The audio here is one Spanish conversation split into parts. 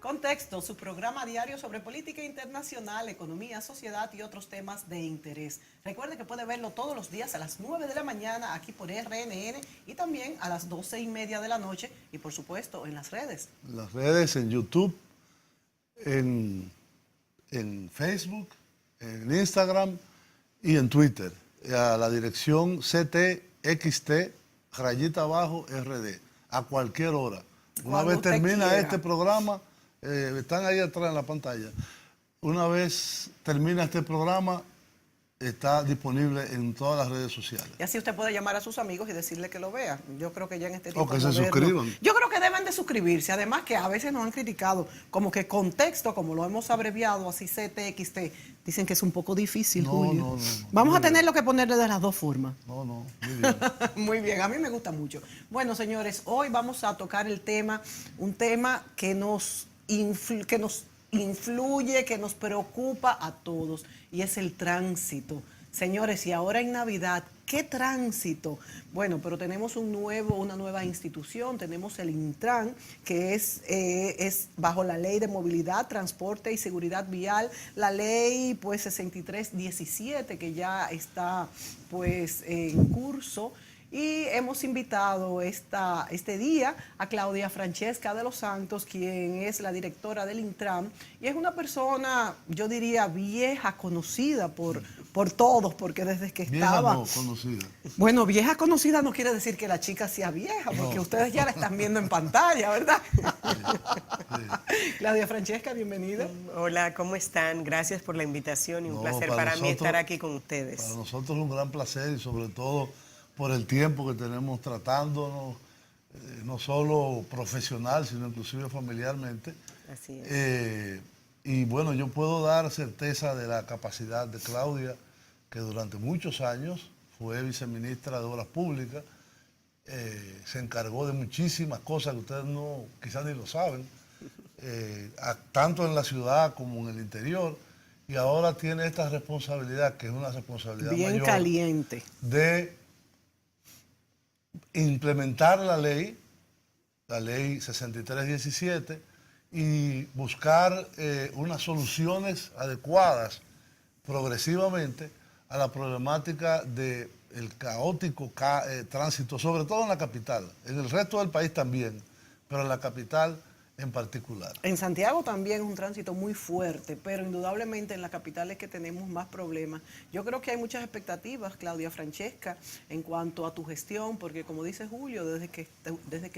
Contexto, su programa diario sobre política internacional, economía, sociedad y otros temas de interés. Recuerde que puede verlo todos los días a las 9 de la mañana aquí por RNN y también a las 12:30 de la noche y por supuesto en las redes. En las redes, en YouTube, en, en Facebook, en Instagram y en Twitter. A la dirección CTXT_RD, a cualquier hora. Una Cuando vez usted termina quiera. este programa, están ahí atrás en la pantalla. Una vez termina este programa, está disponible en todas las redes sociales. Y así usted puede llamar a sus amigos y decirle que lo vean. Yo creo que ya en este O tiempo que se moderno, suscriban. yo creo que deben de suscribirse. Además que a veces nos han criticado como que contexto, como lo hemos abreviado, así CTXT, dicen que es un poco difícil, No, Julio. no, Vamos muy a tenerlo bien. que ponerle de las dos formas. No, muy bien. Muy bien, a mí me gusta mucho. Bueno, señores, hoy vamos a tocar el tema, un tema que nos influye, que nos preocupa a todos, y es el tránsito. Señores, y ahora en Navidad, ¿qué tránsito? Bueno, pero tenemos una nueva institución, tenemos el Intran, que es bajo la Ley de Movilidad, Transporte y Seguridad Vial, la Ley pues 6317, que ya está pues en curso. Y hemos invitado este día a Claudia Francesca de los Santos, quien es la directora del Intran, y es una persona, yo diría, vieja, conocida por todos, porque desde que Vieja estaba... no, conocida. Bueno, vieja conocida no quiere decir que la chica sea vieja, porque ustedes ya la están viendo en pantalla, ¿verdad? Claudia Francesca, bienvenida. Hola, ¿cómo están? Gracias por la invitación y un No, placer para para mí nosotros- estar aquí con ustedes. Para nosotros es un gran placer y sobre todo por el tiempo que tenemos tratándonos, no solo profesional, sino inclusive familiarmente. Así es. Y bueno, yo puedo dar certeza de la capacidad de Claudia, que durante muchos años fue viceministra de Obras Públicas, se encargó de muchísimas cosas que ustedes no, quizás ni lo saben, tanto en la ciudad como en el interior, y ahora tiene esta responsabilidad, que es una responsabilidad Bien mayor, caliente. de implementar la ley 6317, y buscar unas soluciones adecuadas progresivamente a la problemática del caótico tránsito, sobre todo en la capital, en el resto del país también, pero en la capital en particular. En Santiago también es un tránsito muy fuerte, pero indudablemente en la capital es que tenemos más problemas. Yo creo que hay muchas expectativas, Claudia Francesca, en cuanto a tu gestión, porque como dice Julio, desde que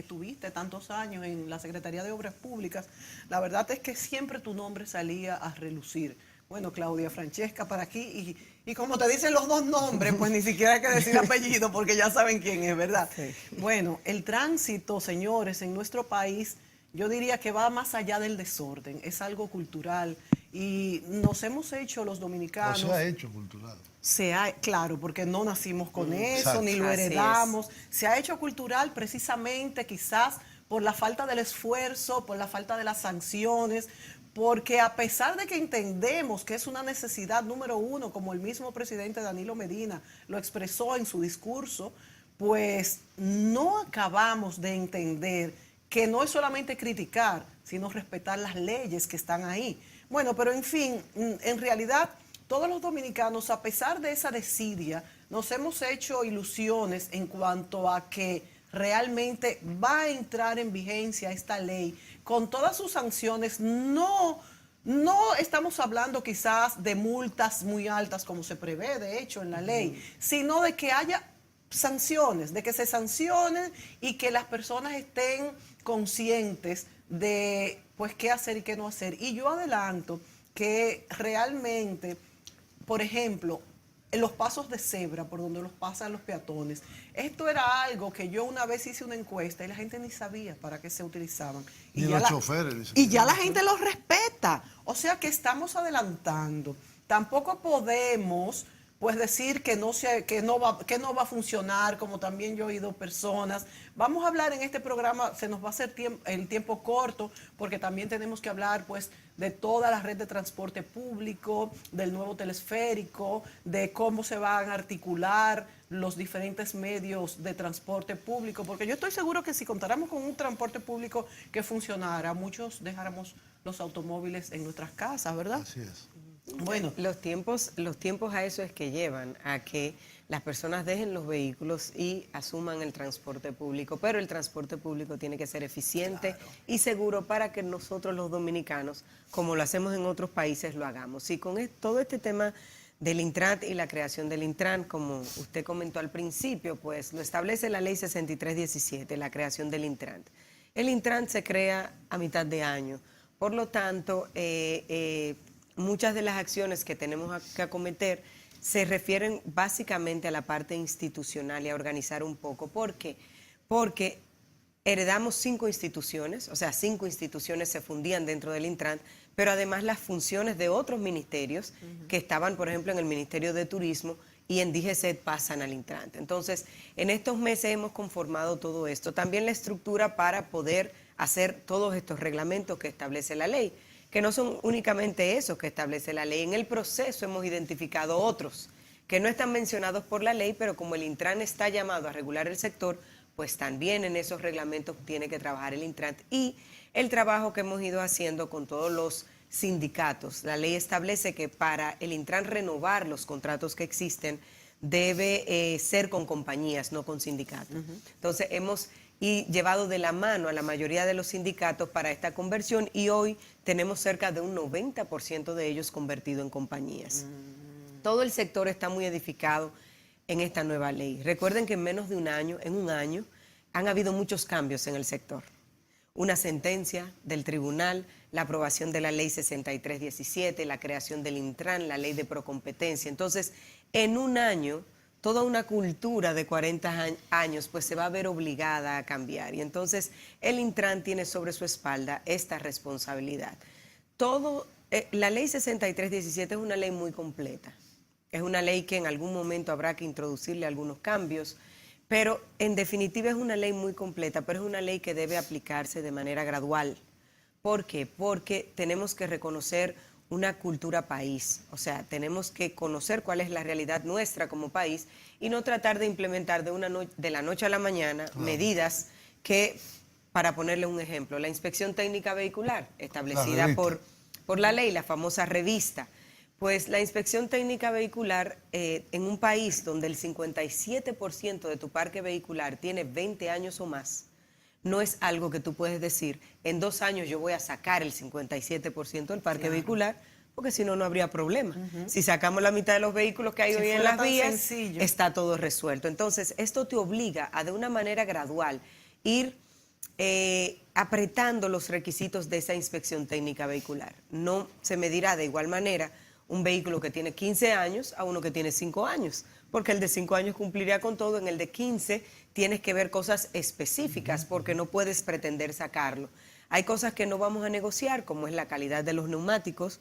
estuviste tantos años en la Secretaría de Obras Públicas, la verdad es que siempre tu nombre salía a relucir. Bueno, Claudia Francesca para aquí, y como te dicen los dos nombres, pues ni siquiera hay que decir apellido porque ya saben quién es, ¿verdad? Sí. Bueno, el tránsito, señores, en nuestro país, yo diría que va más allá del desorden, es algo cultural, y nos hemos hecho los O dominicanos... se ha hecho cultural. Claro, porque no nacimos con eso, Exacto. ni lo Así es. heredamos. Se ha hecho cultural precisamente quizás por la falta del esfuerzo, por la falta de las sanciones, porque a pesar de que entendemos que es una necesidad número uno, como el mismo presidente Danilo Medina lo expresó en su discurso, pues no acabamos de entender que no es solamente criticar, sino respetar las leyes que están ahí. Bueno, pero en fin, en realidad todos los dominicanos, a pesar de esa desidia, nos hemos hecho ilusiones en cuanto a que realmente va a entrar en vigencia esta ley con todas sus sanciones. No estamos hablando quizás de multas muy altas como se prevé, de hecho, en la ley, sino de que haya sanciones, de que se sancionen y que las personas estén conscientes de pues qué hacer y qué no hacer. Y yo adelanto que realmente, por ejemplo, en los pasos de cebra por donde los pasan los peatones, esto era algo que yo una vez hice una encuesta y la gente ni sabía para qué se utilizaban. Ni los choferes, ni Y siquiera ya la los gente los respeta. O sea que estamos adelantando. Tampoco podemos pues decir que no va a funcionar, como también yo he oído personas. Vamos a hablar en este programa, se nos va a hacer el tiempo corto, porque también tenemos que hablar pues de toda la red de transporte público, del nuevo telesférico, de cómo se van a articular los diferentes medios de transporte público, porque yo estoy seguro que si contáramos con un transporte público que funcionara, muchos dejáramos los automóviles en nuestras casas, ¿verdad? Así es. Bueno, Los tiempos a eso es que llevan a que las personas dejen los vehículos y asuman el transporte público, pero el transporte público tiene que ser eficiente y seguro para que nosotros los dominicanos, como lo hacemos en otros países, lo hagamos. Y con todo este tema del Intran y la creación del Intran, como usted comentó al principio, pues lo establece la ley 6317, la creación del Intran. El Intran se crea a mitad de año, por lo tanto, muchas de las acciones que tenemos que acometer se refieren básicamente a la parte institucional y a organizar un poco. ¿Por qué? Porque heredamos 5 instituciones, o sea, 5 instituciones se fundían dentro del Intran, pero además las funciones de otros ministerios que estaban, por ejemplo, en el Ministerio de Turismo y en DGCET pasan al Intran. Entonces, en estos meses hemos conformado todo esto. También la estructura para poder hacer todos estos reglamentos que establece la ley, que no son únicamente esos que establece la ley. En el proceso hemos identificado otros que no están mencionados por la ley, pero como el Intran está llamado a regular el sector, pues también en esos reglamentos tiene que trabajar el Intran. Y el trabajo que hemos ido haciendo con todos los sindicatos. La ley establece que para el Intran renovar los contratos que existen debe ser con compañías, no con sindicatos. Entonces hemos llevado de la mano a la mayoría de los sindicatos para esta conversión y hoy tenemos cerca de un 90% de ellos convertido en compañías. Todo el sector está muy edificado en esta nueva ley. Recuerden que en menos de un año, han habido muchos cambios en el sector. Una sentencia del tribunal, la aprobación de la ley 6317, la creación del Intran, la ley de procompetencia. Entonces, en un año, toda una cultura de 40 años pues se va a ver obligada a cambiar. Y entonces el Intran tiene sobre su espalda esta responsabilidad. La ley 6317 es una ley muy completa. Es una ley que en algún momento habrá que introducirle algunos cambios, pero en definitiva es una ley muy completa, pero es una ley que debe aplicarse de manera gradual. ¿Por qué? Porque tenemos que reconocer una cultura país, o sea, tenemos que conocer cuál es la realidad nuestra como país y no tratar de implementar de la noche a la mañana medidas que, para ponerle un ejemplo, la inspección técnica vehicular establecida por la ley, la famosa revista. Pues la inspección técnica vehicular en un país donde el 57% de tu parque vehicular tiene 20 años o más, no es algo que tú puedes decir, en 2 años yo voy a sacar el 57% del parque vehicular, porque si no, no habría problema. Si sacamos la mitad de los vehículos que hay hoy en las vías, está todo resuelto. Entonces, esto te obliga a, de una manera gradual, ir apretando los requisitos de esa inspección técnica vehicular. No se medirá de igual manera un vehículo que tiene 15 años a uno que tiene 5 años, porque el de 5 años cumpliría con todo, en el de 15 tienes que ver cosas específicas porque no puedes pretender sacarlo. Hay cosas que no vamos a negociar, como es la calidad de los neumáticos,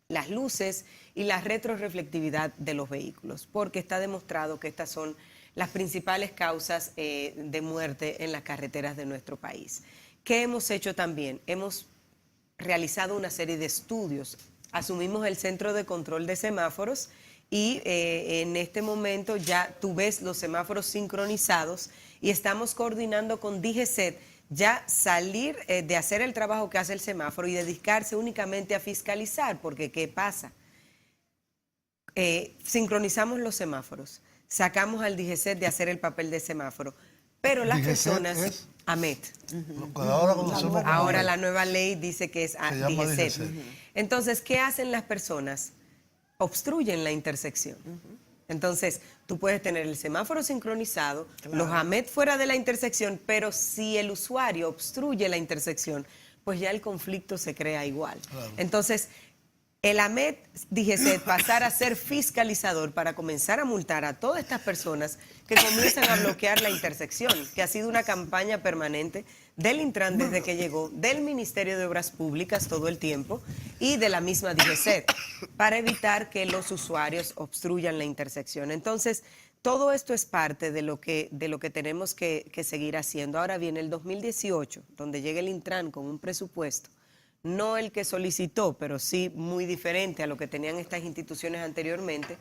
las luces y la retroreflectividad de los vehículos, porque está demostrado que estas son las principales causas de muerte en las carreteras de nuestro país. ¿Qué hemos hecho también? Hemos realizado una serie de estudios. Asumimos el centro de control de semáforos y en este momento ya tú ves los semáforos sincronizados y estamos coordinando con DGCET ya salir de hacer el trabajo que hace el semáforo y dedicarse únicamente a fiscalizar, porque ¿qué pasa? Sincronizamos los semáforos, sacamos al DGCET de hacer el papel de semáforo, pero las personas... AMET. Ahora la nueva ley dice que es DGCET. Entonces, ¿qué hacen las personas? Obstruyen la intersección. Entonces, tú puedes tener el semáforo sincronizado, los AMET fuera de la intersección, pero si el usuario obstruye la intersección, pues ya el conflicto se crea igual. Entonces, el AMET, DGCET, pasar a ser fiscalizador para comenzar a multar a todas estas personas que comienzan a bloquear la intersección, que ha sido una campaña permanente del Intran desde que llegó, del Ministerio de Obras Públicas todo el tiempo y de la misma DGCET, para evitar que los usuarios obstruyan la intersección. Entonces, todo esto es parte de lo que tenemos que seguir haciendo. Ahora viene el 2018, donde llega el Intran con un presupuesto, no el que solicitó, pero sí muy diferente a lo que tenían estas instituciones anteriormente,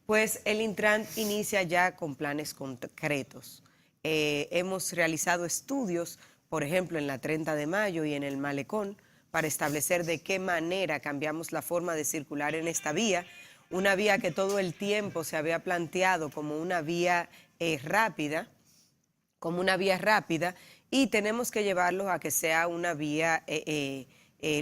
pues el Intran inicia ya con planes concretos. Hemos realizado estudios, por ejemplo, en la 30 de mayo y en el Malecón, para establecer de qué manera cambiamos la forma de circular en esta vía, una vía que todo el tiempo se había planteado como una vía rápida, y tenemos que llevarlo a que sea una vía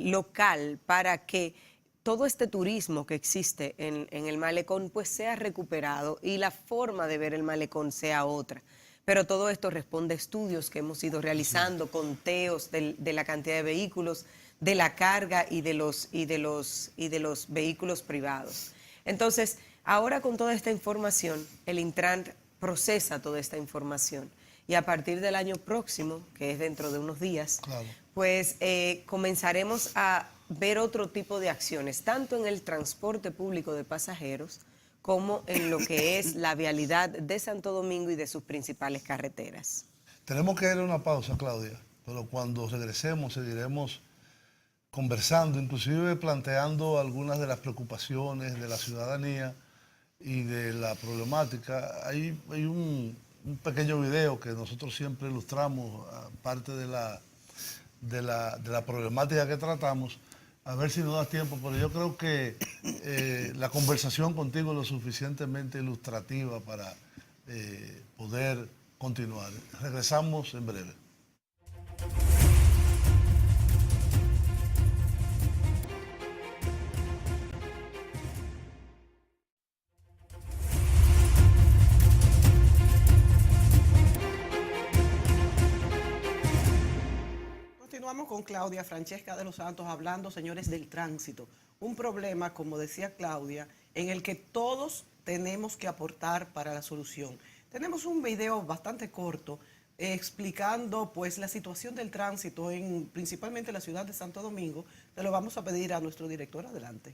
local para que todo este turismo que existe en el malecón pues sea recuperado y la forma de ver el malecón sea otra. Pero todo esto responde a estudios que hemos ido realizando, conteos de la cantidad de vehículos, de la carga y de los vehículos privados. Entonces, ahora con toda esta información, el Intran procesa toda esta información y a partir del año próximo, que es dentro de unos días, claro, pues comenzaremos a ver otro tipo de acciones, tanto en el transporte público de pasajeros como en lo que es la vialidad de Santo Domingo y de sus principales carreteras. Tenemos que ir a una pausa, Claudia, pero cuando regresemos seguiremos conversando, inclusive planteando algunas de las preocupaciones de la ciudadanía y de la problemática. Hay un pequeño video que nosotros siempre ilustramos, aparte de la problemática que tratamos, a ver si nos da tiempo, pero yo creo que la conversación contigo es lo suficientemente ilustrativa para poder continuar. Regresamos en breve. Continuamos con Claudia Francesca de los Santos hablando, señores, del tránsito. Un problema, como decía Claudia, en el que todos tenemos que aportar para la solución. Tenemos un video bastante corto explicando pues la situación del tránsito principalmente en la ciudad de Santo Domingo. Se lo vamos a pedir a nuestro director. Adelante.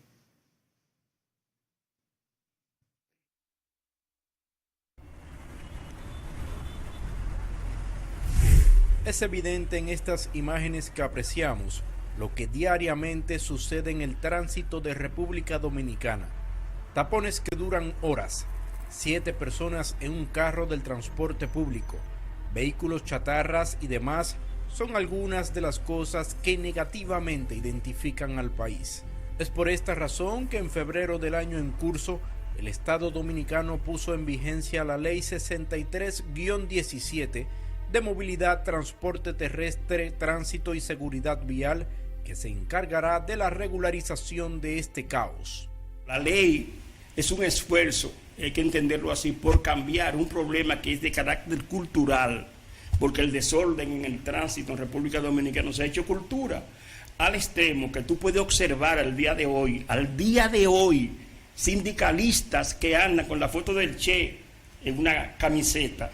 Es evidente en estas imágenes que apreciamos lo que diariamente sucede en el tránsito de República Dominicana. Tapones que duran horas, 7 personas en un carro del transporte público, vehículos chatarras y demás son algunas de las cosas que negativamente identifican al país. Es por esta razón que en febrero del año en curso, el Estado Dominicano puso en vigencia la Ley 63-17 de movilidad, transporte terrestre, tránsito y seguridad vial, que se encargará de la regularización de este caos. La ley es un esfuerzo, hay que entenderlo así, por cambiar un problema que es de carácter cultural, porque el desorden en el tránsito en República Dominicana se ha hecho cultura, al extremo que tú puedes observar al día de hoy, sindicalistas que andan con la foto del Che en una camiseta,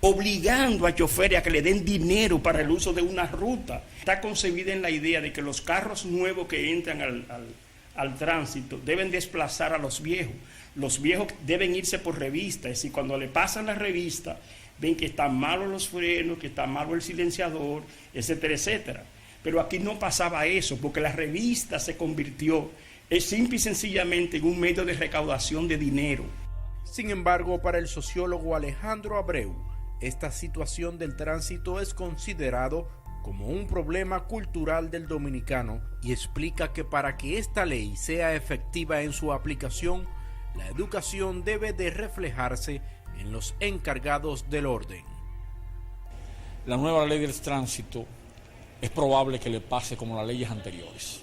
obligando a choferes a que le den dinero para el uso de una ruta. Está concebida en la idea de que los carros nuevos que entran al tránsito deben desplazar a los viejos. Los viejos deben irse por revista, es decir, cuando le pasan la revista, ven que están malos los frenos, que está malo el silenciador, etcétera, etcétera. Pero aquí no pasaba eso, porque la revista se convirtió simple y sencillamente en un medio de recaudación de dinero. Sin embargo, para el sociólogo Alejandro Abreu, esta situación del tránsito es considerado como un problema cultural del dominicano y explica que para que esta ley sea efectiva en su aplicación, la educación debe de reflejarse en los encargados del orden. La nueva ley del tránsito es probable que le pase como las leyes anteriores,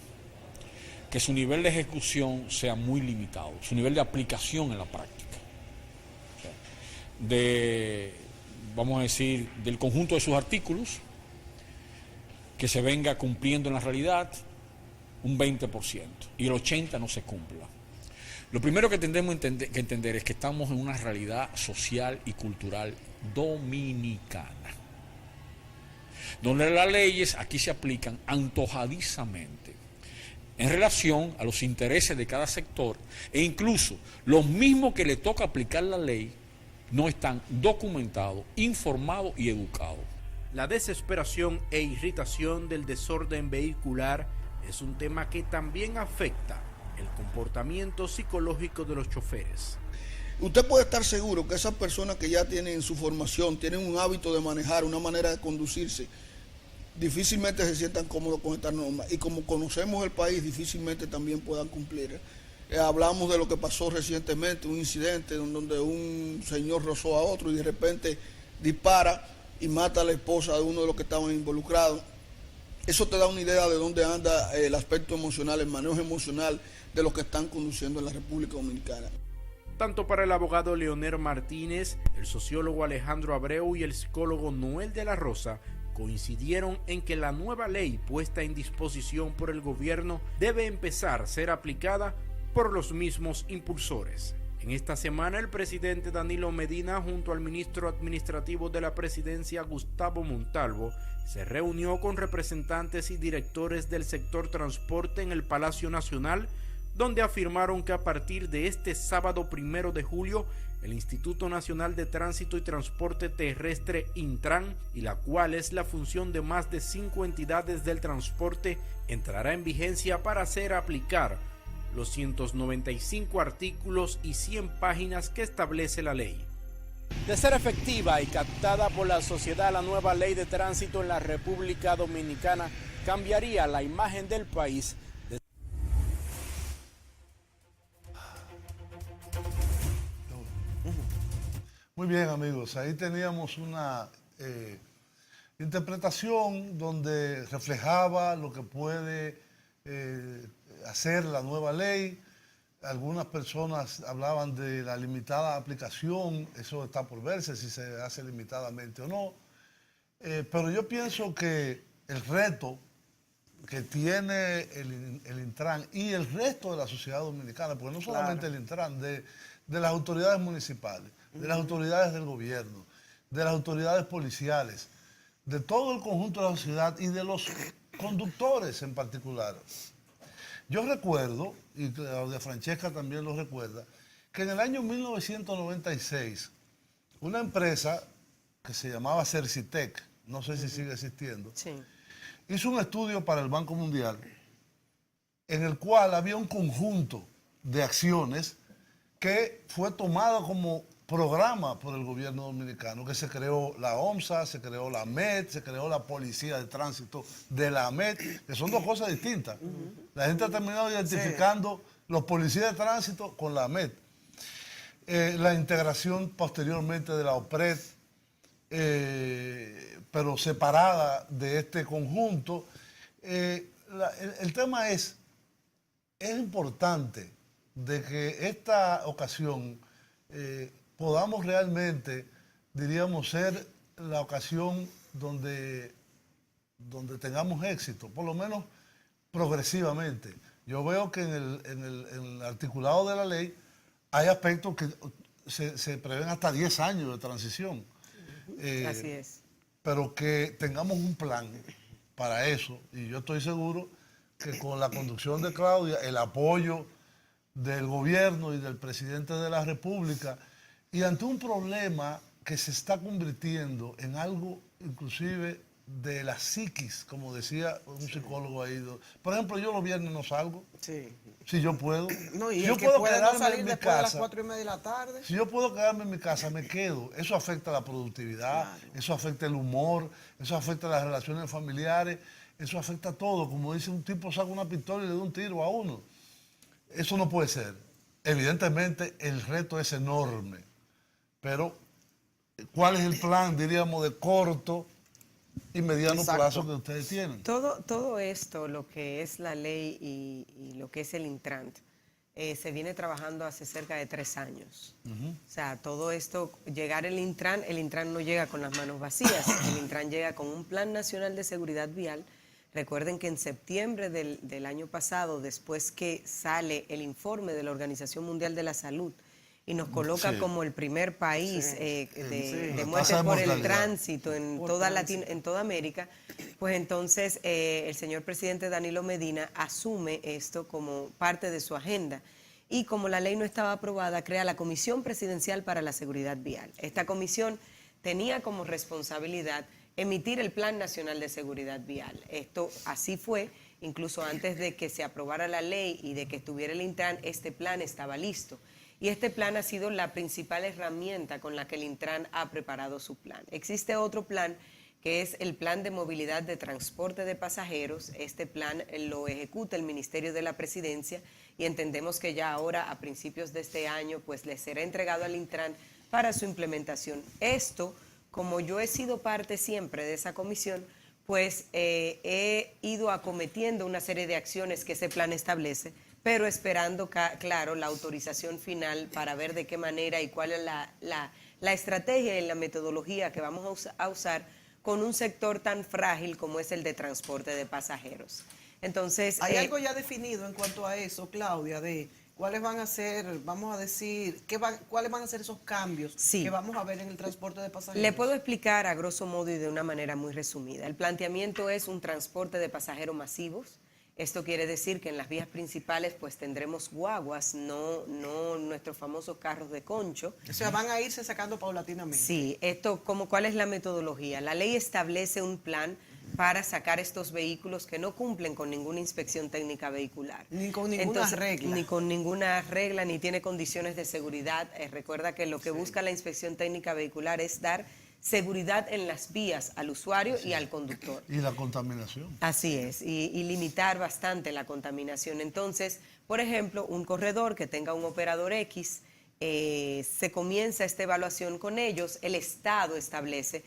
que su nivel de ejecución sea muy limitado, su nivel de aplicación en la práctica. Vamos a decir, del conjunto de sus artículos, que se venga cumpliendo en la realidad un 20% y el 80% no se cumpla. Lo primero que tenemos que entender es que estamos en una realidad social y cultural dominicana, donde las leyes aquí se aplican antojadizamente en relación a los intereses de cada sector, e incluso los mismos que le toca aplicar la ley no están documentados, informados y educados. La desesperación e irritación del desorden vehicular es un tema que también afecta el comportamiento psicológico de los choferes. Usted puede estar seguro que esas personas que ya tienen su formación, tienen un hábito de manejar, una manera de conducirse, difícilmente se sientan cómodos con estas normas y como conocemos el país, difícilmente también puedan cumplir. Hablamos de lo que pasó recientemente, un incidente donde un señor rozó a otro y de repente dispara y mata a la esposa de uno de los que estaban involucrados. Eso te da una idea de dónde anda el aspecto emocional, el manejo emocional de los que están conduciendo en la República Dominicana. Tanto para el abogado Leonel Martínez, el sociólogo Alejandro Abreu y el psicólogo Noel de la Rosa coincidieron en que la nueva ley puesta en disposición por el gobierno debe empezar a ser aplicada por los mismos impulsores. En esta semana, el presidente Danilo Medina, junto al ministro administrativo de la presidencia Gustavo Montalvo, se reunió con representantes y directores del sector transporte en el Palacio Nacional, donde afirmaron que a partir de este sábado 1 de julio, el Instituto Nacional de Tránsito y Transporte Terrestre Intran, y la cual es la función de más de 5 entidades del transporte, entrará en vigencia para hacer aplicar los 195 artículos y 100 páginas que establece la ley. De ser efectiva y captada por la sociedad, la nueva ley de tránsito en la República Dominicana cambiaría la imagen del país. Muy bien, amigos, ahí teníamos una interpretación donde reflejaba lo que puede hacer la nueva ley. Algunas personas hablaban de la limitada aplicación, eso está por verse si se hace limitadamente o no. Pero yo pienso que el reto que tiene el Intran y el resto de la sociedad dominicana, porque no solamente el Intran, de las autoridades municipales, de las autoridades del gobierno, de las autoridades policiales, de todo el conjunto de la sociedad y de los conductores en particular. Yo recuerdo, y Claudia Francesca también lo recuerda, que en el año 1996, una empresa que se llamaba Cercitec, no sé si sigue existiendo, Sí. hizo un estudio para el Banco Mundial en el cual había un conjunto de acciones que fue tomado como programa por el gobierno dominicano, que se creó la OMSA, se creó la MED, se creó la Policía de Tránsito de la MED, que son dos cosas distintas. La gente ha terminado identificando los policías de tránsito con la MED. La integración posteriormente de la OPRED, pero separada de este conjunto. El tema es importante de que esta ocasión podamos realmente, diríamos, ser la ocasión donde tengamos éxito, por lo menos progresivamente. Yo veo que en el articulado de la ley hay aspectos que se prevén hasta 10 años de transición. Así es. Pero que tengamos un plan para eso, y yo estoy seguro que con la conducción de Claudia, el apoyo del gobierno y del presidente de la República, y ante un problema que se está convirtiendo en algo inclusive de la psiquis, como decía un psicólogo ahí. Por ejemplo, yo los viernes no salgo, Sí. si yo puedo. No, y Si el yo que puedo puede no quedarme salir en mi después de las casa, 4:30 de la tarde. si yo puedo quedarme en mi casa, me quedo. Eso afecta la productividad, eso afecta el humor, eso afecta las relaciones familiares, eso afecta todo. Como dice, un tipo saca una pistola y le da un tiro a uno. Eso no puede ser. Evidentemente, el reto es enorme. Pero, ¿cuál es el plan, diríamos, de corto y mediano plazo que ustedes tienen? Todo esto, lo que es la ley y lo que es el Intran, se viene trabajando hace cerca de 3 años. O sea, todo esto, llegar el Intran no llega con las manos vacías, el Intran llega con un Plan Nacional de Seguridad Vial. Recuerden que en septiembre del año pasado, después que sale el informe de la Organización Mundial de la Salud y nos coloca como el primer país de muertes por el tránsito en toda América, pues entonces el señor presidente Danilo Medina asume esto como parte de su agenda. Y como la ley no estaba aprobada, crea la Comisión Presidencial para la Seguridad Vial. Esta comisión tenía como responsabilidad emitir el Plan Nacional de Seguridad Vial. Esto así fue, incluso antes de que se aprobara la ley y de que estuviera el Intran, este plan estaba listo. Y este plan ha sido la principal herramienta con la que el Intran ha preparado su plan. Existe otro plan que es el Plan de Movilidad de Transporte de Pasajeros. Este plan lo ejecuta el Ministerio de la Presidencia y entendemos que ya ahora, a principios de este año, pues le será entregado al Intran para su implementación. Esto, como yo he sido parte siempre de esa comisión, pues he ido acometiendo una serie de acciones que ese plan establece, pero esperando, claro, la autorización final para ver de qué manera y cuál es la estrategia y la metodología que vamos a usar con un sector tan frágil como es el de transporte de pasajeros. Entonces, ¿hay algo ya definido en cuanto a eso, Claudia, de cuáles van a ser, vamos a decir, cuáles van a ser esos cambios que vamos a ver en el transporte de pasajeros? Le puedo explicar a grosso modo y de una manera muy resumida. El planteamiento es un transporte de pasajeros masivos. Esto quiere decir que en las vías principales pues tendremos guaguas, no nuestros famosos carros de concho. O sea, van a irse sacando paulatinamente. Sí, ¿cuál es la metodología? La ley establece un plan para sacar estos vehículos que no cumplen con ninguna inspección técnica vehicular. Ni con ninguna regla. Ni con ninguna regla, ni tiene condiciones de seguridad. Recuerda que lo que busca la inspección técnica vehicular es dar seguridad en las vías al usuario y al conductor. Y la contaminación. Así es, y limitar bastante la contaminación. Entonces, por ejemplo, un corredor que tenga un operador X, se comienza esta evaluación con ellos, el Estado establece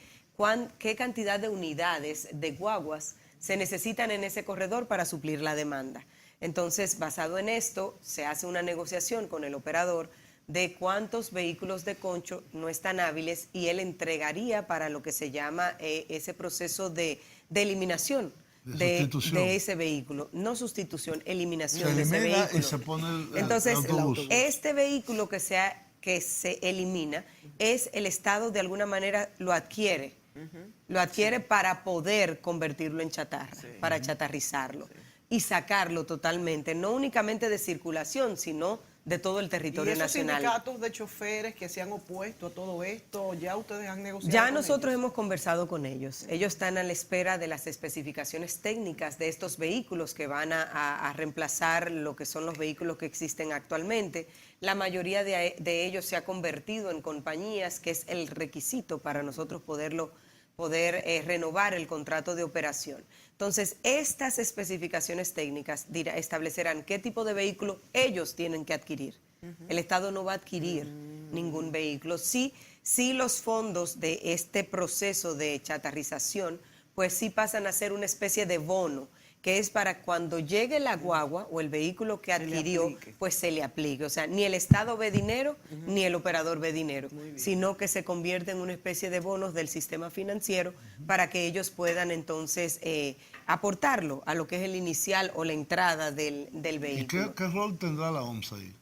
qué cantidad de unidades de guaguas se necesitan en ese corredor para suplir la demanda. Entonces, basado en esto, se hace una negociación con el operador de cuántos vehículos de concho no están hábiles y él entregaría para lo que se llama ese proceso de eliminación de ese vehículo. No sustitución, eliminación de ese vehículo. Y se pone Entonces, el autobús. este vehículo que se elimina, el Estado de alguna manera lo adquiere. Lo adquiere para poder convertirlo en chatarra, para chatarrizarlo y sacarlo totalmente, no únicamente de circulación, sino de todo el territorio nacional. ¿Y esos sindicatos de choferes que se han opuesto a todo esto, ya ustedes han negociado Ya con nosotros ellos? hemos conversado con ellos. Ellos están a la espera de las especificaciones técnicas de estos vehículos que van a reemplazar lo que son los vehículos que existen actualmente. La mayoría de ellos se ha convertido en compañías, que es el requisito para nosotros poder renovar el contrato de operación. Entonces, estas especificaciones técnicas establecerán qué tipo de vehículo ellos tienen que adquirir. El Estado no va a adquirir ningún vehículo. Sí, los fondos de este proceso de chatarrización, pues sí pasan a ser una especie de bono, que es para cuando llegue la guagua o el vehículo que adquirió, pues se le aplique. O sea, ni el Estado ve dinero, ni el operador ve dinero, sino que se convierte en una especie de bonos del sistema financiero para que ellos puedan entonces aportarlo a lo que es el inicial o la entrada del vehículo. ¿Y qué rol tendrá la OMSA ahí?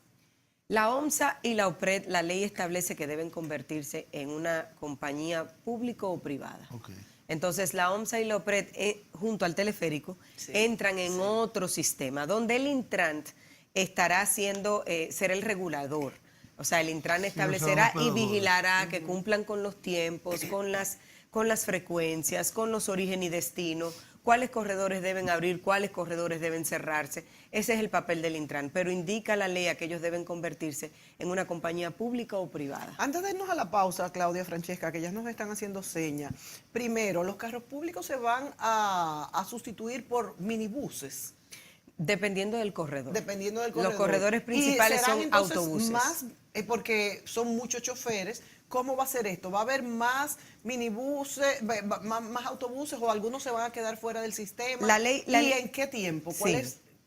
La OMSA y la OPRED, la ley establece que deben convertirse en una compañía público o privada. Okay. Entonces, la OMSA y la OPRED, junto al teleférico, entran en otro sistema, donde el Intran estará será el regulador. O sea, el Intran establecerá y vigilará que cumplan con los tiempos, con las frecuencias, con los origen y destino, cuáles corredores deben abrir, cuáles corredores deben cerrarse. Ese es el papel del Intran, pero indica la ley a que ellos deben convertirse en una compañía pública o privada. Antes de irnos a la pausa, Claudia, Francesca, que ya nos están haciendo señas. Primero, los carros públicos se van a sustituir por minibuses. Dependiendo del corredor. Dependiendo del corredor. Los corredores principales son autobuses. Más, porque son muchos choferes. ¿Cómo va a ser esto? ¿Va a haber más minibuses, más autobuses o algunos se van a quedar fuera del sistema? ¿Y en qué tiempo?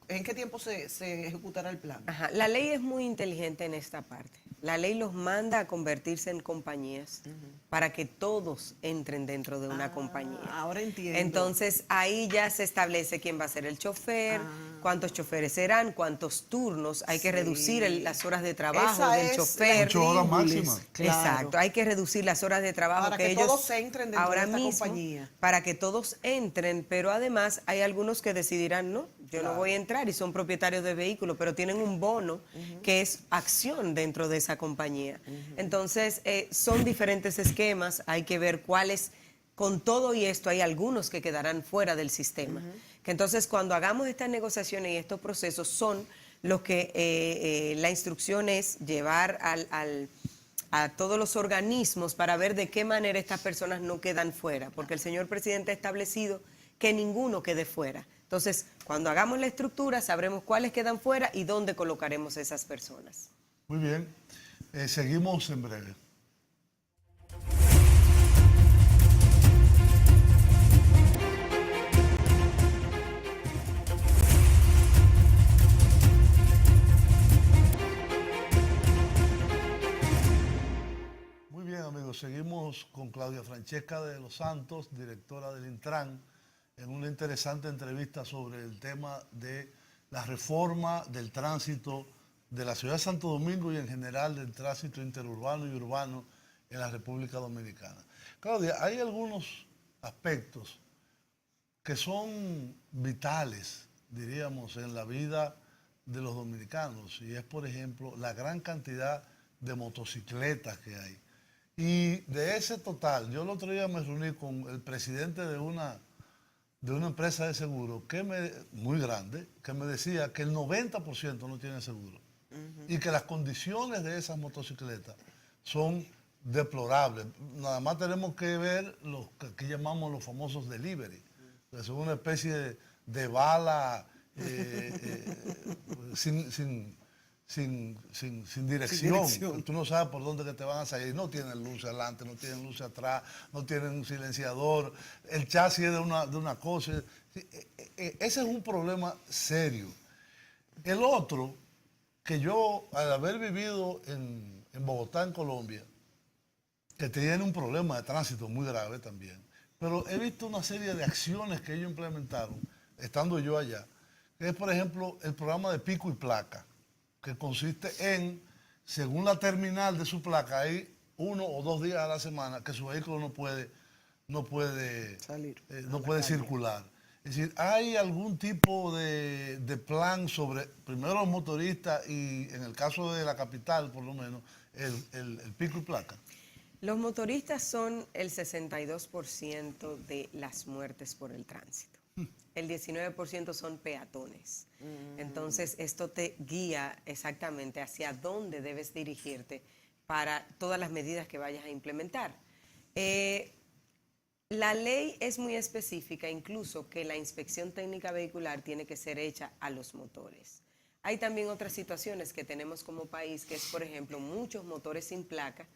¿En qué tiempo se ejecutará el plan? Ajá. La ley es muy inteligente en esta parte. La ley los manda a convertirse en compañías para que todos entren dentro de una compañía. Ahora entiendo. Entonces, ahí ya se establece quién va a ser el chofer, cuántos choferes serán, cuántos turnos. Hay que reducir las horas de trabajo del chofer. 8 horas máximas. Exacto, hay que reducir las horas de trabajo para que ellos todos entren dentro de esta compañía. Para que todos entren, pero además hay algunos que decidirán, no, yo no voy a entrar y son propietarios de vehículos, pero tienen un bono que es acción dentro de esa compañía. Entonces, son diferentes esquemas, hay que ver cuáles, con todo y esto, hay algunos que quedarán fuera del sistema. Que entonces, cuando hagamos estas negociaciones y estos procesos, son los que la instrucción es llevar a todos los organismos para ver de qué manera estas personas no quedan fuera, porque el señor presidente ha establecido que ninguno quede fuera. Entonces, cuando hagamos la estructura, sabremos cuáles quedan fuera y dónde colocaremos esas personas. Muy bien. Seguimos en breve. Muy bien, amigos. Seguimos con Claudia Francesca de los Santos, directora del Intran, en una interesante entrevista sobre el tema de la reforma del tránsito de la ciudad de Santo Domingo y en general del tránsito interurbano y urbano en la República Dominicana. Claudia, hay algunos aspectos que son vitales, diríamos, en la vida de los dominicanos, y es, por ejemplo, la gran cantidad de motocicletas que hay. Y de ese total, yo el otro día me reuní con el presidente de una empresa de seguro muy grande, que me decía que el 90% no tiene seguro. Y que las condiciones de esas motocicletas son deplorables. Nada más tenemos que ver lo que aquí llamamos los famosos delivery, que son una especie de bala sin dirección. Tú no sabes por dónde que te van a salir. No tienen luz adelante, no tienen luz atrás, no tienen un silenciador. El chasis es de una cosa. Ese es un problema serio. El otro, que yo, al haber vivido en Bogotá, en Colombia, que tiene un problema de tránsito muy grave también, pero he visto una serie de acciones que ellos implementaron, estando yo allá, que es, por ejemplo, el programa de pico y placa, que consiste en, según la terminal de su placa, hay 1 o 2 días a la semana que su vehículo no puede circular. Es decir, ¿hay algún tipo de plan sobre, primero los motoristas y, en el caso de la capital, por lo menos, el pico y placa? Los motoristas son el 62% de las muertes por el tránsito. El 19% son peatones. Entonces, esto te guía exactamente hacia dónde debes dirigirte para todas las medidas que vayas a implementar. La ley es muy específica, incluso que la inspección técnica vehicular tiene que ser hecha a los motores. Hay también otras situaciones que tenemos como país, que es, por ejemplo, muchos motores sin placa,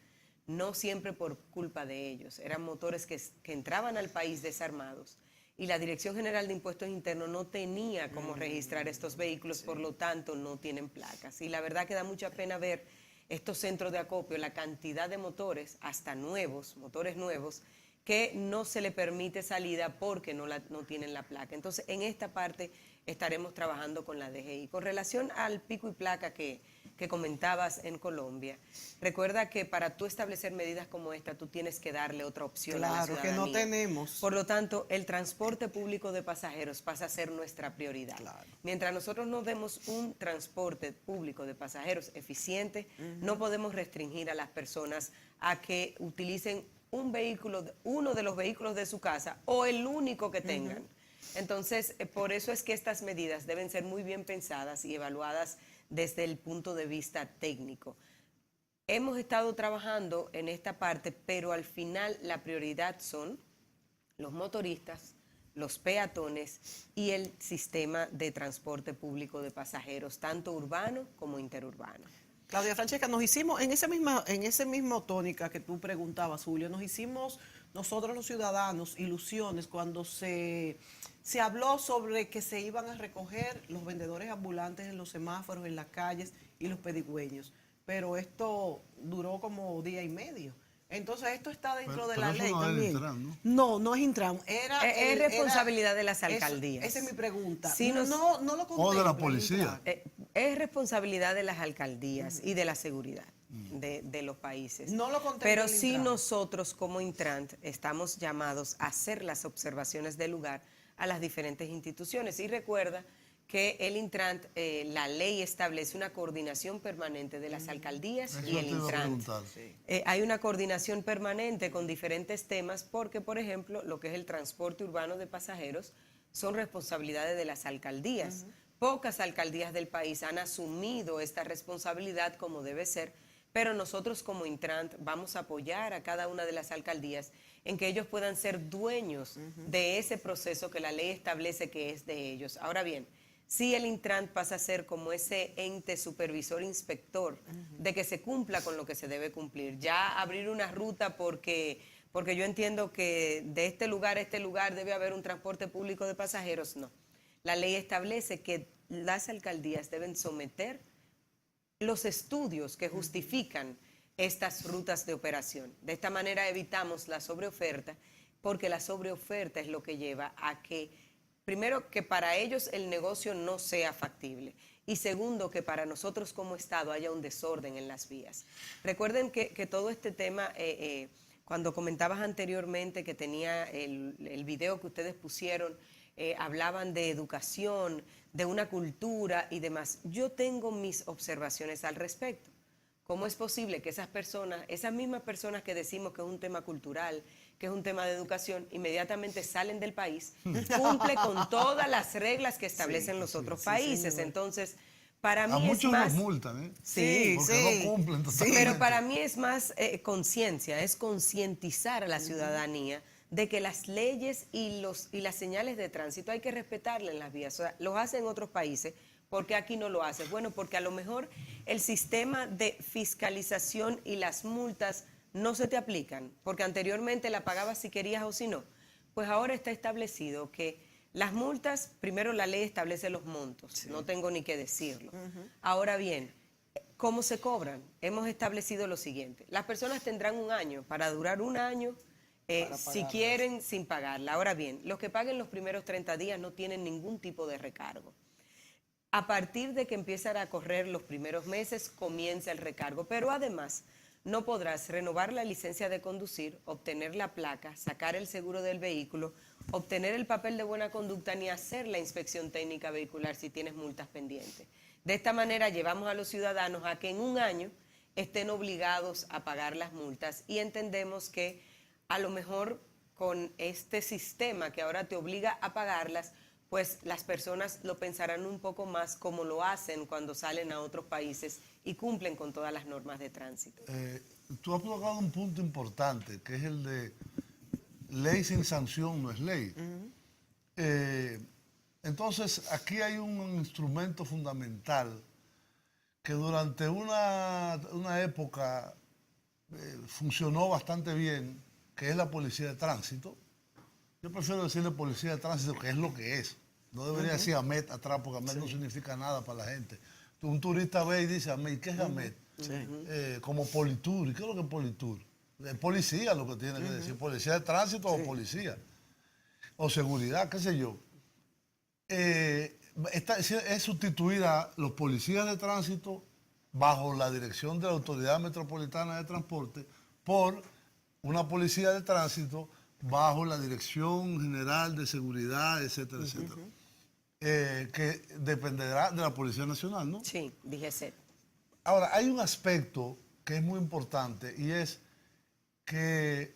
no siempre por culpa de ellos. Eran motores que entraban al país desarmados y la Dirección General de Impuestos Internos no tenía cómo registrar estos vehículos, por lo tanto no tienen placas. Y la verdad que da mucha pena ver estos centros de acopio, la cantidad de motores, hasta nuevos, motores nuevos, que no se le permite salida porque no tienen la placa. Entonces, en esta parte estaremos trabajando con la DGI. Con relación al pico y placa que comentabas en Colombia, recuerda que para tú establecer medidas como esta, tú tienes que darle otra opción a la ciudadanía. Claro, que no tenemos. Por lo tanto, el transporte público de pasajeros pasa a ser nuestra prioridad. Claro. Mientras nosotros no demos un transporte público de pasajeros eficiente, no podemos restringir a las personas a que utilicen un vehículo, uno de los vehículos de su casa o el único que tengan. Entonces, por eso es que estas medidas deben ser muy bien pensadas y evaluadas desde el punto de vista técnico. Hemos estado trabajando en esta parte, pero al final la prioridad son los motoristas, los peatones y el sistema de transporte público de pasajeros, tanto urbano como interurbano. Claudia Francesca, nos hicimos, en ese mismo tónica que tú preguntabas, Julio, nos hicimos nosotros los ciudadanos ilusiones cuando se habló sobre que se iban a recoger los vendedores ambulantes en los semáforos, en las calles y los pedigüeños. Pero esto duró como día y medio. Entonces esto está dentro de la ley también. Intran, ¿no? No es Intran. Es responsabilidad de las alcaldías. Esa es mi pregunta. Sí, no lo o de la policía. Es responsabilidad de las alcaldías y de la seguridad de los países. No lo contempla. Pero sí nosotros como Intran estamos llamados a hacer las observaciones del lugar a las diferentes instituciones. Y recuerda que el Intran, la ley establece una coordinación permanente de las alcaldías y el Intran. Hay una coordinación permanente con diferentes temas porque, por ejemplo, lo que es el transporte urbano de pasajeros son responsabilidades de las alcaldías. Pocas alcaldías del país han asumido esta responsabilidad como debe ser, pero nosotros como Intrant vamos a apoyar a cada una de las alcaldías en que ellos puedan ser dueños de ese proceso que la ley establece que es de ellos. Ahora bien, si el Intrant pasa a ser como ese ente supervisor inspector de que se cumpla con lo que se debe cumplir, ya abrir una ruta porque yo entiendo que de este lugar a este lugar debe haber un transporte público de pasajeros, no. La ley establece que las alcaldías deben someter los estudios que justifican estas rutas de operación. De esta manera evitamos la sobreoferta, porque la sobreoferta es lo que lleva a que, primero, que para ellos el negocio no sea factible, y segundo, que para nosotros como Estado haya un desorden en las vías. Recuerden que todo este tema, cuando comentabas anteriormente que tenía el video que ustedes pusieron, hablaban de educación, de una cultura y demás. Yo tengo mis observaciones al respecto. ¿Cómo es posible que esas personas, esas mismas personas que decimos que es un tema cultural, que es un tema de educación, inmediatamente salen del país, cumple con todas las reglas que establecen los otros países? Entonces, para mí a es muchos más... los multan, ¿eh? Sí, porque no cumplen totalmente. Pero para mí es más conciencia, es concientizar a la ciudadanía de que las leyes y las señales de tránsito hay que respetarlas en las vías. O sea, los hacen en otros países. ¿Por qué aquí no lo haces? Bueno, porque a lo mejor el sistema de fiscalización y las multas no se te aplican, porque anteriormente la pagabas si querías o si no. Pues ahora está establecido que las multas, primero la ley establece los montos, no tengo ni que decirlo. Ahora bien, ¿cómo se cobran? Hemos establecido lo siguiente: las personas tendrán un año, para durar un año, si quieren, sin pagarla. Ahora bien, los que paguen los primeros 30 días no tienen ningún tipo de recargo. A partir de que empiezan a correr los primeros meses, comienza el recargo. Pero además, no podrás renovar la licencia de conducir, obtener la placa, sacar el seguro del vehículo, obtener el papel de buena conducta, ni hacer la inspección técnica vehicular si tienes multas pendientes. De esta manera llevamos a los ciudadanos a que en un año estén obligados a pagar las multas, y entendemos que a lo mejor con este sistema que ahora te obliga a pagarlas, pues las personas lo pensarán un poco más como lo hacen cuando salen a otros países y cumplen con todas las normas de tránsito. Tú has tocado un punto importante, que es el de ley sin sanción no es ley. Entonces, aquí hay un instrumento fundamental que durante una época funcionó bastante bien, que es la policía de tránsito. Yo prefiero decirle policía de tránsito, que es lo que es. No debería decir AMET atrás, porque AMET no significa nada para la gente. Un turista ve y dice AMET, ¿qué es AMET? Como Politur. ¿Y qué es lo que es Politur? Es policía lo que tiene que decir. Policía de tránsito o policía. O seguridad, qué sé yo. Es sustituir a los policías de tránsito bajo la dirección de la Autoridad Metropolitana de Transporte por una policía de tránsito bajo la Dirección General de Seguridad, etcétera, etcétera. Que dependerá de la Policía Nacional, ¿no? Sí, DGCET. Ahora, hay un aspecto que es muy importante, y es que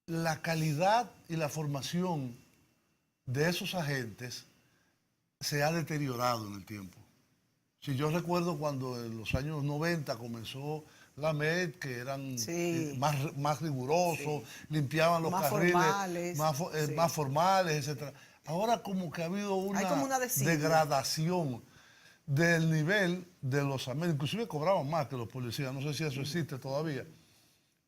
la calidad y la formación de esos agentes se ha deteriorado en el tiempo. Si yo recuerdo cuando en los años 90 comenzó la MED, que eran más rigurosos, limpiaban los carriles, más formales, etc. Ahora como que ha habido una degradación del nivel de los AMED, inclusive cobraban más que los policías, no sé si eso existe todavía.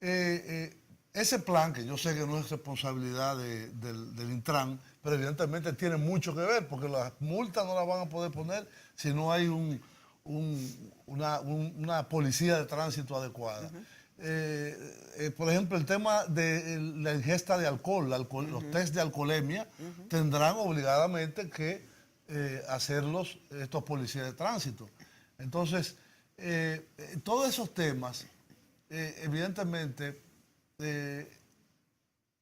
Ese plan, que yo sé que no es responsabilidad del Intran, pero evidentemente tiene mucho que ver, porque las multas no las van a poder poner si no hay una policía de tránsito adecuada. Por ejemplo, el tema de la ingesta de alcohol, los test de alcoholemia, tendrán obligadamente que hacerlos estos policías de tránsito. Entonces, todos esos temas, evidentemente,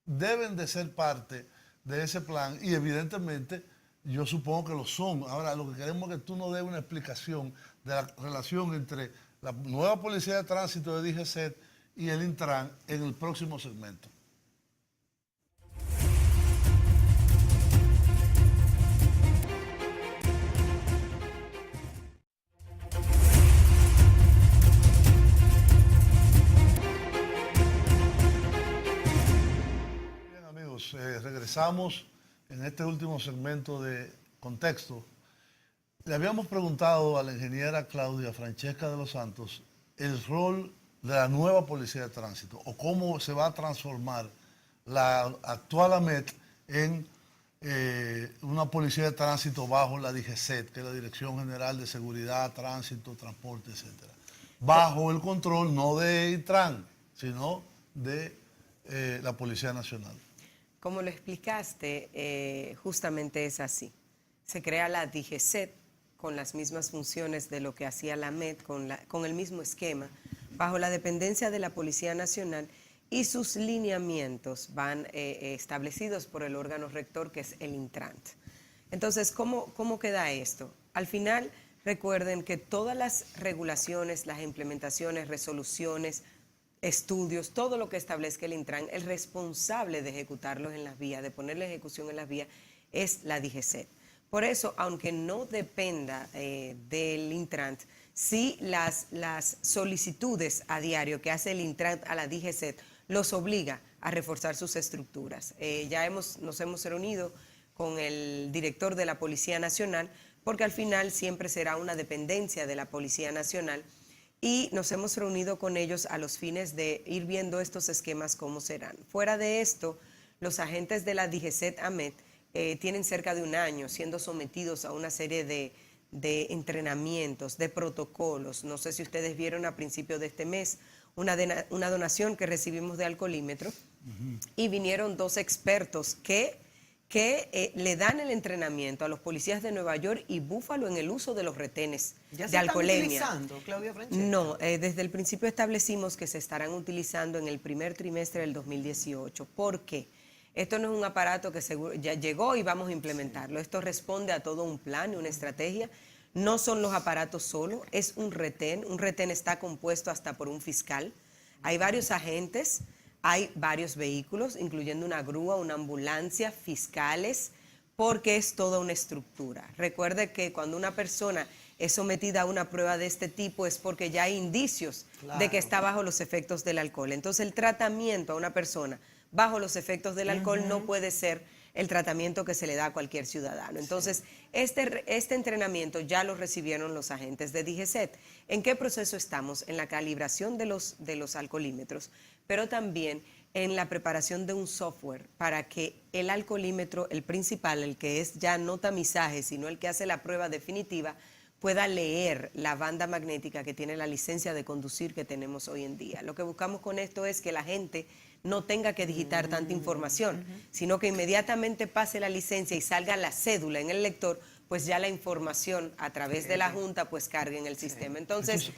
deben de ser parte de ese plan, y evidentemente yo supongo que lo son. Ahora, lo que queremos es que tú nos des una explicación de la relación entre la nueva policía de tránsito de DGCET y el Intran en el próximo segmento. regresamos en este último segmento de contexto. Le habíamos preguntado a la ingeniera Claudia Francesca de los Santos el rol de la nueva Policía de Tránsito o cómo se va a transformar la actual AMET en una Policía de Tránsito bajo la DGCET, que es la Dirección General de Seguridad, Tránsito, Transporte, etc. Bajo el control no de Intran, sino de la Policía Nacional. Como lo explicaste, justamente es así. Se crea la DGCET con las mismas funciones de lo que hacía la AMET, con el mismo esquema, bajo la dependencia de la Policía Nacional, y sus lineamientos van establecidos por el órgano rector, que es el Intrant. Entonces, ¿cómo queda esto? Al final, recuerden que todas las regulaciones, las implementaciones, resoluciones, estudios, todo lo que establezca el Intran, el responsable de ejecutarlos en las vías, de ponerle ejecución en las vías, es la DGCET. Por eso, aunque no dependa del Intran, sí las solicitudes a diario que hace el Intran a la DGCET los obliga a reforzar sus estructuras. Nos hemos reunido con el director de la Policía Nacional, porque al final siempre será una dependencia de la Policía Nacional, y nos hemos reunido con ellos a los fines de ir viendo estos esquemas cómo serán. Fuera de esto, los agentes de la DGCET AMET tienen cerca de un año siendo sometidos a una serie de entrenamientos, de protocolos. No sé si ustedes vieron a principio de este mes una donación que recibimos de Alcolímetro, y vinieron 2 expertos que le dan el entrenamiento a los policías de Nueva York y Búfalo en el uso de los retenes de alcoholemia. ¿Ya se están utilizando, Claudia Francesca? No, desde el principio establecimos que se estarán utilizando en el primer trimestre del 2018. ¿Por qué? Esto no es un aparato que seguro ya llegó y vamos a implementarlo. Esto responde a todo un plan y una estrategia. No son los aparatos solo, es un retén. Un retén está compuesto hasta por un fiscal. Hay varios agentes, hay varios vehículos, incluyendo una grúa, una ambulancia, fiscales, porque es toda una estructura. Recuerde que cuando una persona es sometida a una prueba de este tipo es porque ya hay indicios de que está bajo los efectos del alcohol. Entonces, el tratamiento a una persona bajo los efectos del alcohol no puede ser el tratamiento que se le da a cualquier ciudadano. Entonces, este entrenamiento ya lo recibieron los agentes de DGCET. ¿En qué proceso estamos? En la calibración de los alcoholímetros, pero también en la preparación de un software para que el alcoholímetro, el principal, el que es ya no tamizaje, sino el que hace la prueba definitiva, pueda leer la banda magnética que tiene la licencia de conducir que tenemos hoy en día. Lo que buscamos con esto es que la gente no tenga que digitar tanta información, sino que inmediatamente pase la licencia y salga la cédula en el lector, pues ya la información a través de la Junta pues cargue en el sistema. Entonces,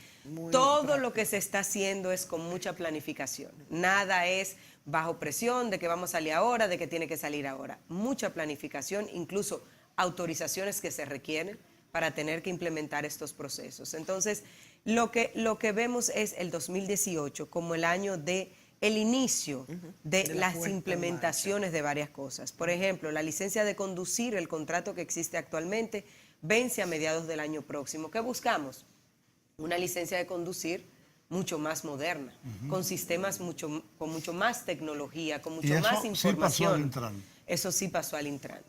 todo lo que se está haciendo es con mucha planificación. Nada es bajo presión de que vamos a salir ahora, de que tiene que salir ahora. Mucha planificación, incluso autorizaciones que se requieren para tener que implementar estos procesos. Entonces, lo que vemos es el 2018 como el año de el inicio de las implementaciones de varias cosas. Por ejemplo, la licencia de conducir, el contrato que existe actualmente, vence a mediados del año próximo. ¿Qué buscamos? Una licencia de conducir mucho más moderna, con sistemas con mucho más tecnología, con mucho más información. Sí pasó al Intran. Eso sí pasó al Intran.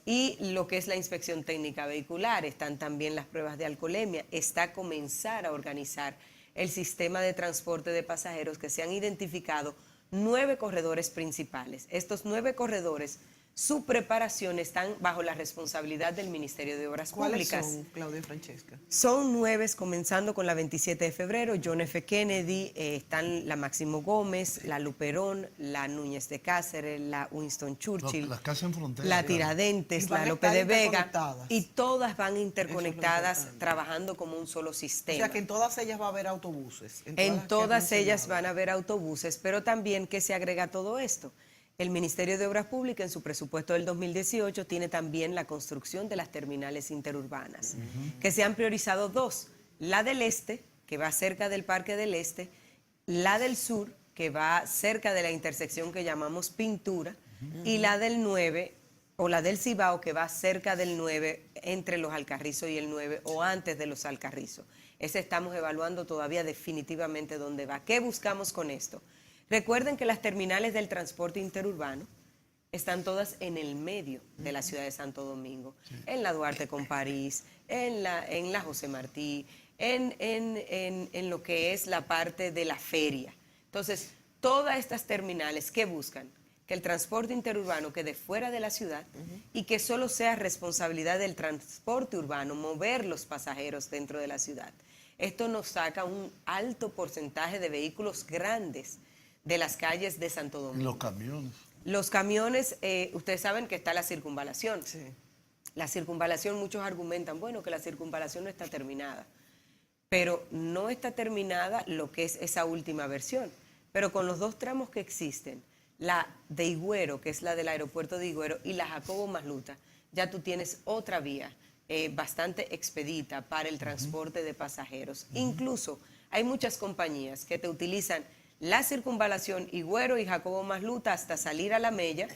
Y lo que es la inspección técnica vehicular, están también las pruebas de alcoholemia, está a comenzar a organizar el sistema de transporte de pasajeros, que se han identificado 9 corredores principales. Estos 9 corredores, su preparación están bajo la responsabilidad del Ministerio de Obras Públicas. ¿Cuáles son, Claudia Francesca? Son 9, comenzando con la 27 de febrero, John F. Kennedy, están la Máximo Gómez, la Luperón, la Núñez de Cáceres, la Winston Churchill, Las casas en frontera, la claro. Tiradentes, la Lope de Vega, y todas van interconectadas, trabajando como un solo sistema. O sea que en todas ellas va a haber autobuses. En todas ellas van a haber autobuses, pero también, ¿qué se agrega a todo esto? El Ministerio de Obras Públicas, en su presupuesto del 2018, tiene también la construcción de las terminales interurbanas, que se han priorizado 2. La del este, que va cerca del Parque del Este, la del sur, que va cerca de la intersección que llamamos Pintura, y la del 9, o la del Cibao, que va cerca del 9, entre los Alcarrizos y el 9, o antes de los Alcarrizos. Ese estamos evaluando todavía definitivamente dónde va. ¿Qué buscamos con esto? Recuerden que las terminales del transporte interurbano están todas en el medio de la ciudad de Santo Domingo, en la Duarte con París, en la José Martí, en lo que es la parte de la feria. Entonces, todas estas terminales, ¿qué buscan? Que el transporte interurbano quede fuera de la ciudad y que solo sea responsabilidad del transporte urbano mover los pasajeros dentro de la ciudad. Esto nos saca un alto porcentaje de vehículos grandes de las calles de Santo Domingo. Y los camiones. Los camiones, ustedes saben que está la circunvalación. Sí. La circunvalación, muchos argumentan, bueno, que la circunvalación no está terminada. Pero no está terminada lo que es esa última versión. Pero con los dos tramos que existen, la de Higüero, que es la del aeropuerto de Higüero, y la Jacobo Masluta, ya tú tienes otra vía bastante expedita para el transporte de pasajeros. Incluso hay muchas compañías que te utilizan la circunvalación Higüero y Jacobo Masluta hasta salir a la Mella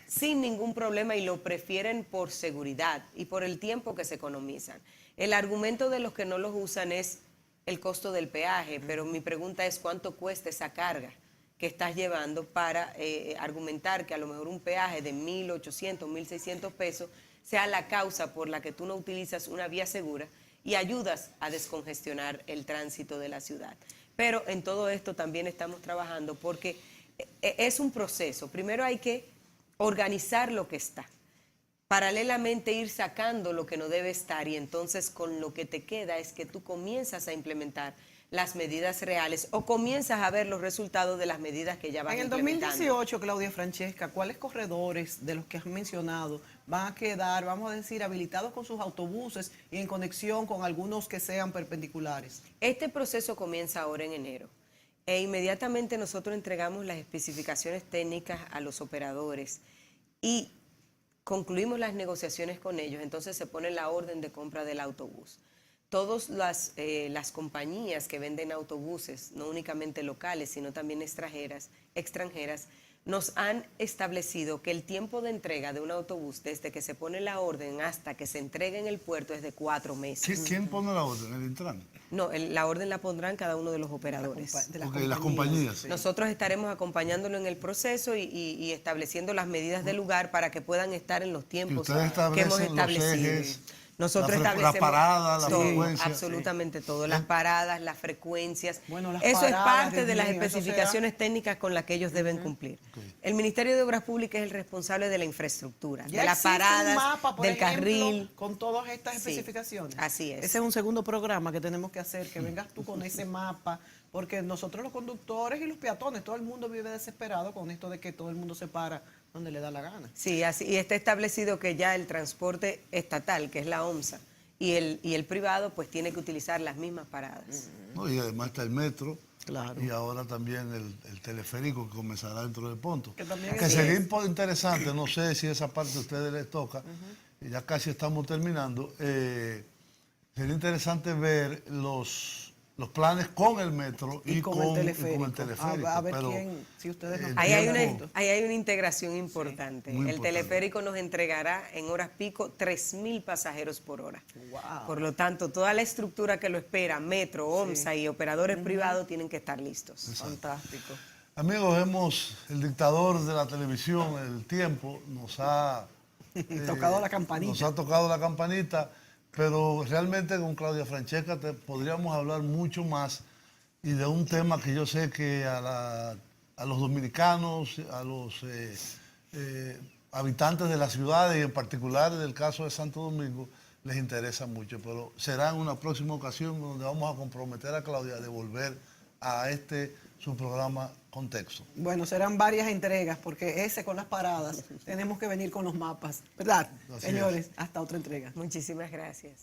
sin ningún problema y lo prefieren por seguridad y por el tiempo que se economizan. El argumento de los que no los usan es el costo del peaje, pero mi pregunta es cuánto cuesta esa carga que estás llevando para argumentar que a lo mejor un peaje de 1.800, 1.600 pesos sea la causa por la que tú no utilizas una vía segura y ayudas a descongestionar el tránsito de la ciudad. Pero en todo esto también estamos trabajando porque es un proceso. Primero hay que organizar lo que está, paralelamente ir sacando lo que no debe estar y entonces con lo que te queda es que tú comienzas a implementar las medidas reales o comienzas a ver los resultados de las medidas que ya van implementando. En el 2018, Claudia Francesca, ¿cuáles corredores de los que has mencionado van a quedar, vamos a decir, habilitados con sus autobuses y en conexión con algunos que sean perpendiculares? Este proceso comienza ahora en enero e inmediatamente nosotros entregamos las especificaciones técnicas a los operadores y concluimos las negociaciones con ellos, entonces se pone la orden de compra del autobús. Todas las compañías que venden autobuses, no únicamente locales, sino también extranjeras, nos han establecido que el tiempo de entrega de un autobús, desde que se pone la orden hasta que se entrega en el puerto, es de 4 meses. ¿Quién pone la orden? ¿El Intran? No, la orden la pondrán cada uno de los operadores. Las compañías. Sí. Nosotros estaremos acompañándolo en el proceso y estableciendo las medidas del lugar para que puedan estar en los tiempos que hemos establecido. Los ejes, nosotros las establecemos paradas, la todo, frecuencia. absolutamente todo, las paradas, las frecuencias. Bueno, las eso paradas, es parte de Dios las mío, eso especificaciones técnicas con las que ellos deben cumplir. El Ministerio de Obras Públicas es el responsable de la infraestructura, Ya de las existe un paradas, mapa, por del ejemplo, carril. con todas estas Sí, especificaciones. así es. Ese es un segundo programa que tenemos que hacer, que vengas tú con ese mapa, porque nosotros los conductores y los peatones, todo el mundo vive desesperado con esto de que todo el mundo se para donde le da la gana. Sí, así, y está establecido que ya el transporte estatal, que es la OMSA, y el privado, pues tiene que utilizar las mismas paradas. No, y además está el metro. Claro. Y ahora también el teleférico que comenzará dentro de pronto. Que también Que es- sería interesante, no sé si esa parte a ustedes les toca, y ya casi estamos terminando, sería interesante ver los planes con el metro Y con el teleférico. A ver pero si ustedes nos Ahí hay, tiempo- ahí hay una integración importante. muy El importante. teleférico nos entregará en horas pico 3.000 pasajeros por hora. Wow. Por lo tanto, toda la estructura que lo espera, metro, OMSA y operadores privados tienen que estar listos. Fantástico. Amigos, el dictador de la televisión, el tiempo, nos ha Tocado la campanita. Nos ha tocado la campanita, pero realmente con Claudia Francesca podríamos hablar mucho más y de un tema que yo sé que a los dominicanos, a los habitantes de las ciudades y en particular del caso de Santo Domingo les interesa mucho, pero será en una próxima ocasión donde vamos a comprometer a Claudia de volver a su programa Contexto. Bueno, serán varias entregas, porque ese con las paradas, tenemos que venir con los mapas, ¿verdad? Así Señores, hasta otra entrega. Muchísimas gracias.